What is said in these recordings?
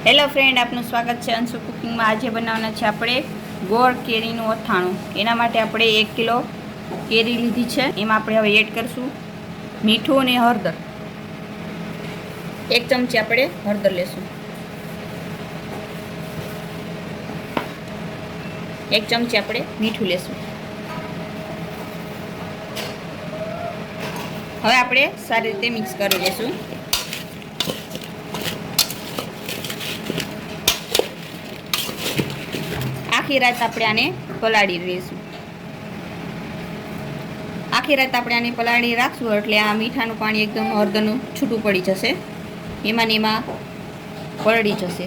Hello friend, આપનું સ્વાગત છે અંશુ કુકિંગમાં। આજે બનાવવાના છે આપણે ગોળ કેરીનું અથાણું। એના માટે આપણે 1 કિલો કેરી લીધી છે। એમાં આપણે હવે એડ કરીશું મીઠું અને હળદર। 1 ચમચી આપણે હળદર લેશું, 1 ચમચી આપણે મીઠું લેશું। હવે આપણે સારી રીતે મિક્સ કરી લેશું। આખી રાત આપણે આને પલાળી દઈશું। આખી રાત આપણે આને પલાળી રાખશું એટલે આ મીઠાનું પાણી એકદમ હળદરનું છૂટું પડી જશે, એમાં ને એમાં પલળી જશે।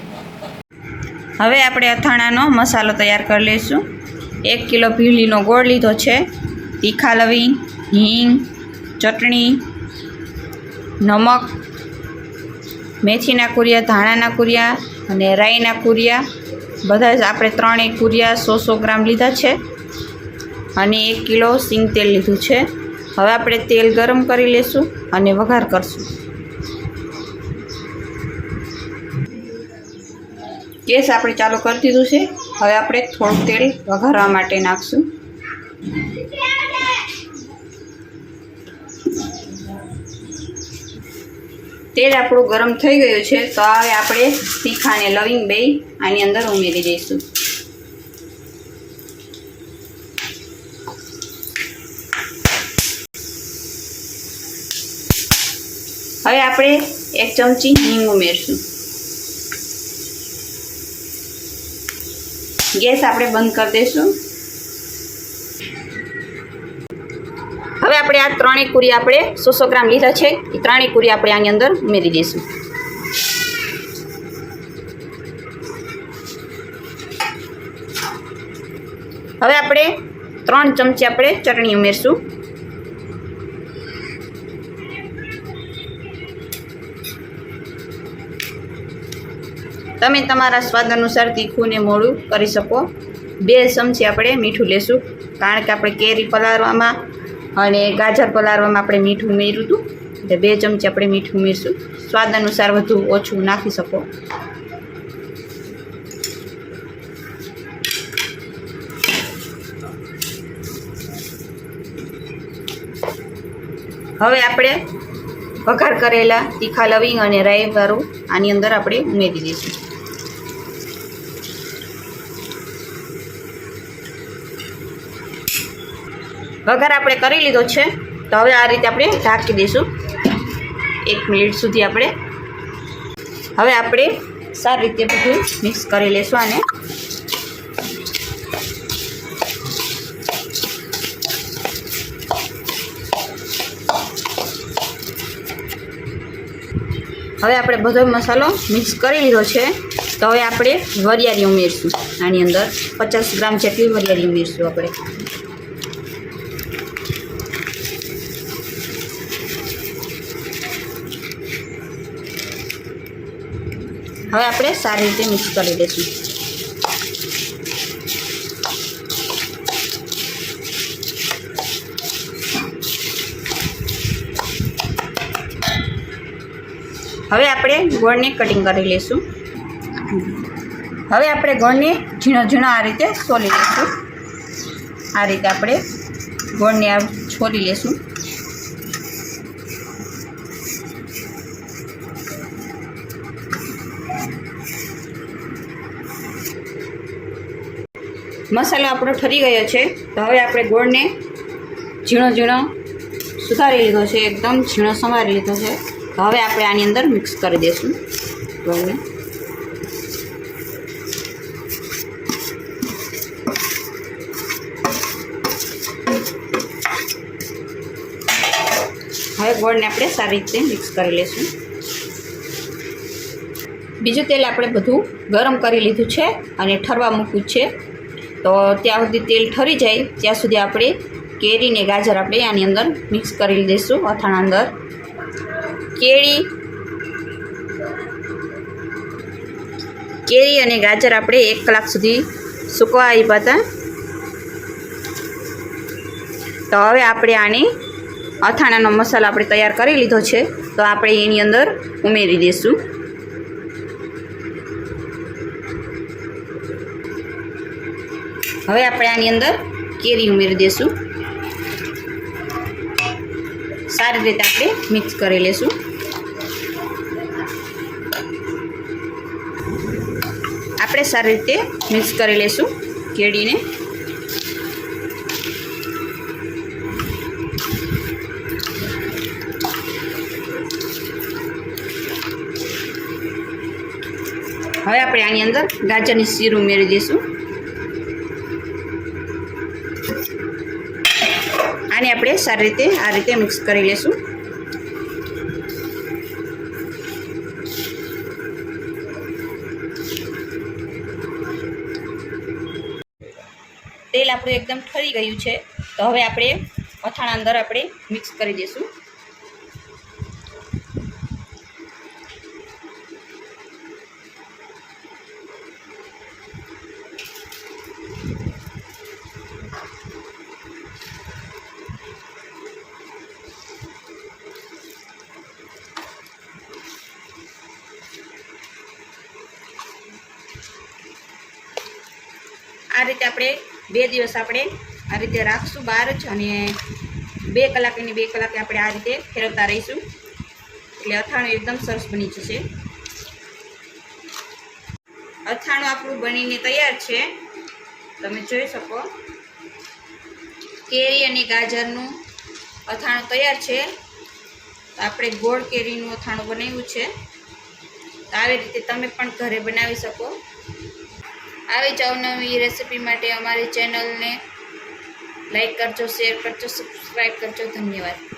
હવે આપણે અથાણાનો મસાલો તૈયાર કરી લઈશું। 1 કિલો ભીલીનો ગોળ લીધો છે, તીખા લવિંગ, હિંગ, ચટણી, નમક, મેથીના કુરિયા, ધાણાના કુરિયા અને રાઈના કુરિયા, બધા જ આપણે 3 કુરિયા 100 ગ્રામ લીધા છે અને 1 કિલો સિંગ તેલ લીધું છે। હવે આપણે તેલ ગરમ કરી લઈશું અને વઘાર કરશું। ગેસ આપણે ચાલુ કરી દીધું છે। હવે આપણે થોડું તેલ વઘારવા માટે નાખશું। તેલ આપણું ગરમ થઈ ગયું છે, તો હવે આપણે તીખા અને લવિંગ બે આની અંદર ઉમેરી દઈશું। હવે આપણે 1 ચમચી હિંગ ઉમેરશું। ગેસ આપણે બંધ કરી દઈશું। હવે આપણે આ 3 કુરિયા આપણે 100 ગ્રામ લીધા છે, એ 3 કુરિયા આપણે આની અંદર ઉમેરી દઈશું। હવે આપણે 3 ચમચી આપણે ચટણી ઉમેરશું। તમે તમારા સ્વાદ અનુસાર તીખું ને મોળું કરી શકો। 2 ચમચી આપણે મીઠું લેશું, કારણ કે આપણે કેરી પલાળવામાં અને ગાજર પલાળવામાં આપણે મીઠું ઉમેર્યું હતું, એટલે 2 ચમચી આપણે મીઠું ઉમેરશું। સ્વાદ અનુસાર વધુ ઓછું નાખી શકો। હવે આપણે વઘાર કરેલા તીખા લવિંગ અને રાઈ વાળું આની અંદર આપણે ઉમેરી દઈશું। વઘાર આપણે કરી લીધો છે, તો હવે આ રીતે આપણે ઢાંકી દઈશું 1 મિનિટ સુધી। હવે આપણે સારી રીતે બધું મિક્સ કરી લઈશું આને। હવે આપણે બધો મસાલો મિક્સ કરી લીધો છે, તો હવે આપણે વરિયાળી ઉમેરશું આની અંદર। 50 ગ્રામ જેટલી વરિયાળી ઉમેરશું આપણે। હવે આપણે સારી રીતે મિક્સ કરી દઈશું। હવે આપણે ગોળને કટિંગ કરી લઈશું। હવે આપણે ગોળને ઝીણો ઝીણો આ રીતે છોલી લઈશું। આ રીતે આપણે ગોળને આ છોલી લઈશું। મસાલો આપણો ઠરી ગયો છે, તો હવે આપણે ગોળને ઝીણો ઝીણો સુધારી લીધો છે, એકદમ ઝીણો સમારી લીધો છે। તો હવે આપણે આની અંદર મિક્સ કરી દઈશું ગોળને। હવે ગોળને આપણે સારી રીતે મિક્સ કરી લઈશું। બીજું તેલ આપણે બધું ગરમ કરી લીધું છે અને ઠરવા મૂક્યું છે, તો ત્યાં સુધી તેલ ઠરી જાય ત્યાં સુધી આપણે કેરી ને ગાજર આપણે આની અંદર મિક્સ કરી દઈશું અથાણા અંદર। કેરી અને ગાજર આપણે 1 કલાક સુધી સૂકવા આપ્યા હતા, તો હવે આપણે આને અથાણાનો મસાલો આપણે તૈયાર કરી લીધો છે, તો આપણે એની અંદર ઉમેરી દઈશું। હવે આપણે આની અંદર કેરી ઉમેરી દઈશું. સારી રીતે આપણે મિક્સ કરી લઈશું. આપણે સારી રીતે મિક્સ કરી લઈશું કેરીને. હવે આપણે આની અંદર ગાજરની શીર ઉમેરી દઈશું. આને આપણે સારી રીતે આ રીતે મિક્સ કરી લઈશું. તેલ આપણું એકદમ ઠરી ગયું છે, તો હવે આપણે અથાણા અંદર આપણે મિક્સ કરી દઈશું. આ રીતે આપણે 2 દિવસ આપણે આ રીતે રાખશું બહાર જ, અને 2 કલાકની 2 કલાકે આપણે આ રીતે ફેરવતા રહીશું, એટલે અથાણું એકદમ સરસ બની જશે. અથાણું આપણું બનીને તૈયાર છે, તમે જોઈ શકો. કેરી અને ગાજરનું અથાણું તૈયાર છે. તો આપણે ગોળ કેરીનું અથાણું બનાવ્યું છે. તો આવી રીતે તમે પણ ઘરે બનાવી શકો. આવી જ અવનવી રેસીપી માટે અમારી ચેનલને લાઈક કરજો, શેર કરજો, સબસ્ક્રાઈબ કરજો. ધન્યવાદ.